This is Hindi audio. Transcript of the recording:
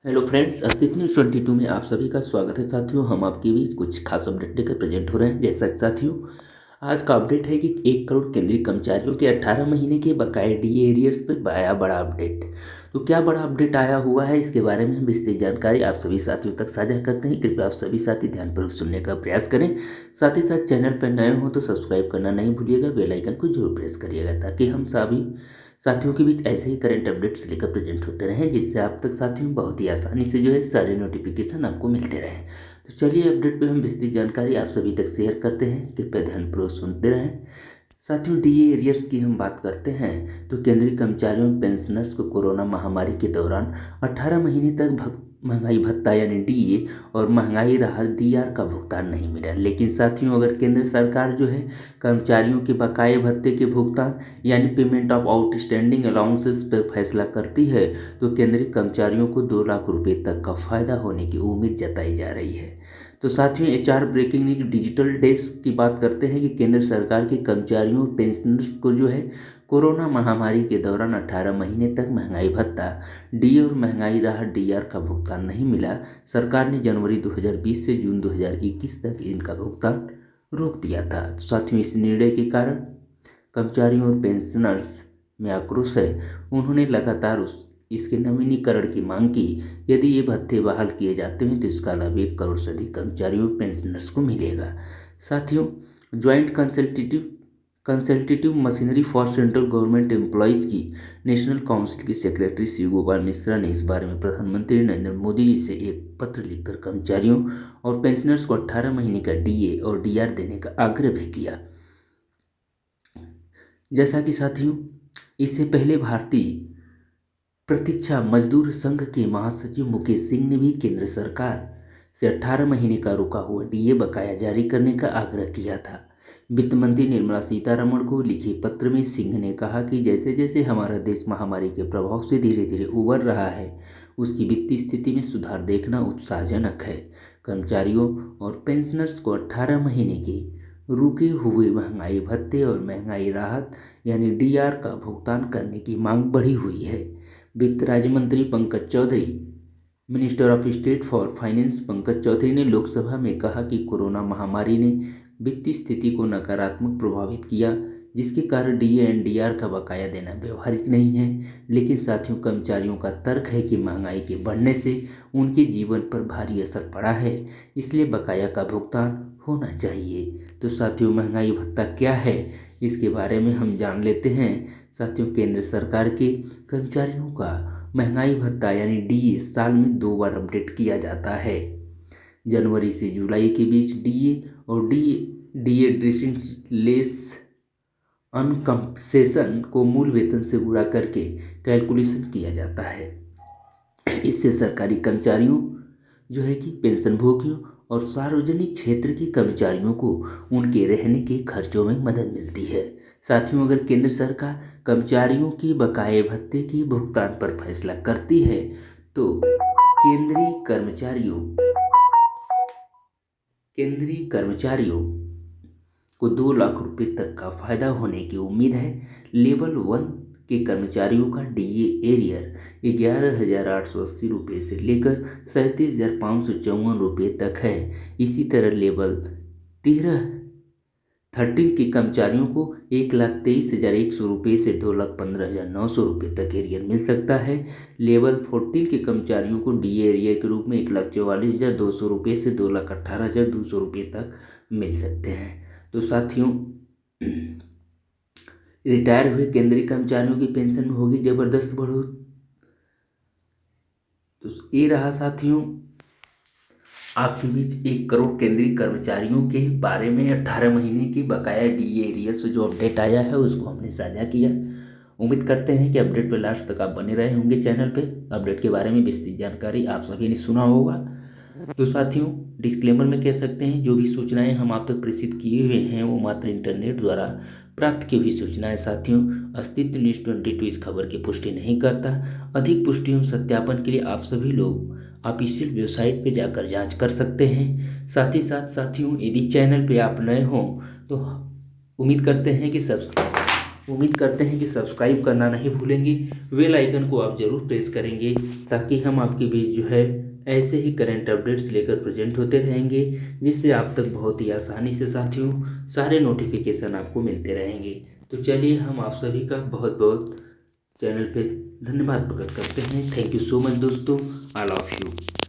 हेलो फ्रेंड्स, अस्तित्व न्यूज़ 22 में आप सभी का स्वागत है। साथियों, हम आपके बीच कुछ खास अपडेट लेकर प्रेजेंट हो रहे हैं। जैसा कि साथियों, आज का अपडेट है कि 1 करोड़ केंद्रीय कर्मचारियों के 18 महीने के बकाये डीए एरियर्स पर आया बड़ा अपडेट। तो क्या बड़ा अपडेट आया हुआ है, इसके बारे में हम विस्तृत जानकारी आप सभी साथियों तक साझा करते हैं। कृपया आप सभी साथी ध्यानपूर्वक सुनने का प्रयास करें। साथ ही साथ चैनल पर नए हो तो सब्सक्राइब करना नहीं भूलिएगा, बेल आइकन को जरूर प्रेस करिएगा ताकि हम सभी साथियों के बीच ऐसे ही करंट अपडेट्स लेकर प्रेजेंट होते रहें, जिससे आप तक साथियों बहुत ही आसानी से सारे नोटिफिकेशन आपको मिलते रहें। तो चलिए अपडेट पे हम विस्तृत जानकारी आप सभी तक शेयर करते हैं। कृपया ध्यानपूर्वक सुनते रहें। साथियों, डीए एरियर्स की हम बात करते हैं तो केंद्रीय कर्मचारियों और पेंशनर्स को कोरोना महामारी के दौरान 18 महीने तक महंगाई भत्ता यानी डीए और महंगाई राहत डीआर का भुगतान नहीं मिला। लेकिन साथियों, अगर केंद्र सरकार कर्मचारियों के बकाये भत्ते के भुगतान यानी पेमेंट ऑफ आउटस्टैंडिंग अलाउंसेस पर फैसला करती है तो केंद्रीय कर्मचारियों को 2 लाख रुपए तक का फायदा होने की उम्मीद जताई जा रही है। तो साथियों, HR breaking news digital desk की बात करते हैं कि केंद्र सरकार के कर्मचारियों और पेंशनर्स को कोरोना महामारी के दौरान 18 महीने तक महंगाई भत्ता डी और महंगाई राहत डीआर का भुगतान नहीं मिला। सरकार ने जनवरी 2020 से जून 2021 तक इनका भुगतान रोक दिया था। तो साथियों, इस निर्णय के कारण कर्मचारियों और पेंशनर्स में आक्रोश है। उन्होंने लगातार इसके नवीनीकरण की मांग की। यदि ये भत्ते बहाल किए जाते हैं तो इसका लाभ 1 करोड़ से अधिक कर्मचारियों और पेंशनर्स को मिलेगा। साथियों, joint consultative machinery for central government employees की नेशनल काउंसिल के सेक्रेटरी शिव गोपाल मिश्रा ने इस बारे में प्रधानमंत्री नरेंद्र मोदी जी से एक पत्र लिखकर कर्मचारियों और पेंशनर्स को 18 महीने का डीए और डीआर देने का आग्रह भी किया। जैसा कि साथियों, इससे पहले भारतीय प्रतीक्षा मजदूर संघ के महासचिव मुकेश सिंह ने भी केंद्र सरकार से 18 महीने का रुका हुआ डीए बकाया जारी करने का आग्रह किया था। वित्त मंत्री निर्मला सीतारमण को लिखे पत्र में सिंह ने कहा कि जैसे जैसे हमारा देश महामारी के प्रभाव से धीरे धीरे उबर रहा है, उसकी वित्तीय स्थिति में सुधार देखना उत्साहजनक है। कर्मचारियों और पेंशनर्स को 18 महीने के रुके हुए महंगाई भत्ते और महंगाई राहत यानी डीआर का भुगतान करने की मांग बढ़ी हुई है। वित्त राज्य मंत्री Pankaj Chaudhary, minister of state for finance Pankaj Chaudhary ने लोकसभा में कहा कि कोरोना महामारी ने वित्तीय स्थिति को नकारात्मक प्रभावित किया, जिसके कारण डीए एंड डीआर का बकाया देना व्यवहारिक नहीं है। लेकिन साथियों, कर्मचारियों का तर्क है कि महंगाई के बढ़ने से उनके जीवन पर भारी असर पड़ा है, इसलिए बकाया का भुगतान होना चाहिए। तो साथियों, महंगाई भत्ता क्या है, इसके बारे में हम जान लेते हैं। साथियों, केंद्र सरकार के कर्मचारियों का महंगाई भत्ता यानी डीए साल में 2 बार अपडेट किया जाता है। जनवरी से जुलाई के बीच डीए और डीए लेस अनकम्पसेशन को मूल वेतन से गुणा करके कैलकुलेशन किया जाता है। इससे सरकारी कर्मचारियों कि पेंशनभोगियों और सार्वजनिक क्षेत्र के कर्मचारियों को उनके रहने के खर्चों में मदद मिलती है। साथियों, अगर केंद्र सरकार कर्मचारियों के बकाये भत्ते के भुगतान पर फैसला करती है तो केंद्रीय कर्मचारियों को 2 लाख रुपए तक का फायदा होने की उम्मीद है। लेवल 1 के कर्मचारियों का डीए एरियर 11,880 रुपये से लेकर 37,554 रुपये तक है। इसी तरह लेवल 13 के कर्मचारियों को 1,23,100 रुपये से 2,15,900 रुपये तक एरियर मिल सकता है। लेवल 14 के कर्मचारियों को डीए एरियर के रूप में 1,44,200 रुपये से 2,18,200 रुपये तक मिल सकते हैं। तो साथियों, रिटायर हुए केंद्रीय कर्मचारियों की पेंशन में होगी जबरदस्त बढ़ोतरी। तो ये रहा साथियों आपके बीच 1 करोड़ केंद्रीय कर्मचारियों के बारे में 18 महीने की बकाया डीए एरियर्स जो अपडेट आया है उसको हमने साझा किया। उम्मीद करते हैं कि अपडेट पर लास्ट तक आप बने रहे होंगे चैनल पे। अपडेट के बारे में विस्तृत जानकारी आप सभी ने सुना होगा। तो साथियों, डिस्क्लेमर में कह सकते हैं जो भी सूचनाएं हम आप तक प्रेषित किए हुए हैं वो मात्र इंटरनेट द्वारा प्राप्त की हुई सूचनाएं। साथियों, अस्तित्व न्यूज़ 22 इस खबर की पुष्टि नहीं करता। अधिक पुष्टि एवं सत्यापन के लिए आप सभी लोग ऑफिशियल वेबसाइट पर जाकर जांच कर सकते हैं। साथ ही साथ साथियों, यदि चैनल पे आप नए हों तो उम्मीद करते हैं कि सब्सक्राइब उम्मीद करते हैं कि सब्सक्राइब करना नहीं भूलेंगे, बेल आइकन को आप ज़रूर प्रेस करेंगे ताकि हम आपके बीच जो है ऐसे ही करंट अपडेट्स लेकर प्रेजेंट होते रहेंगे, जिससे आप तक बहुत ही आसानी से साथियों सारे नोटिफिकेशन आपको मिलते रहेंगे। तो चलिए हम आप सभी का बहुत बहुत चैनल पे धन्यवाद प्रकट करते हैं। थैंक यू सो मच दोस्तों, आई लव यू।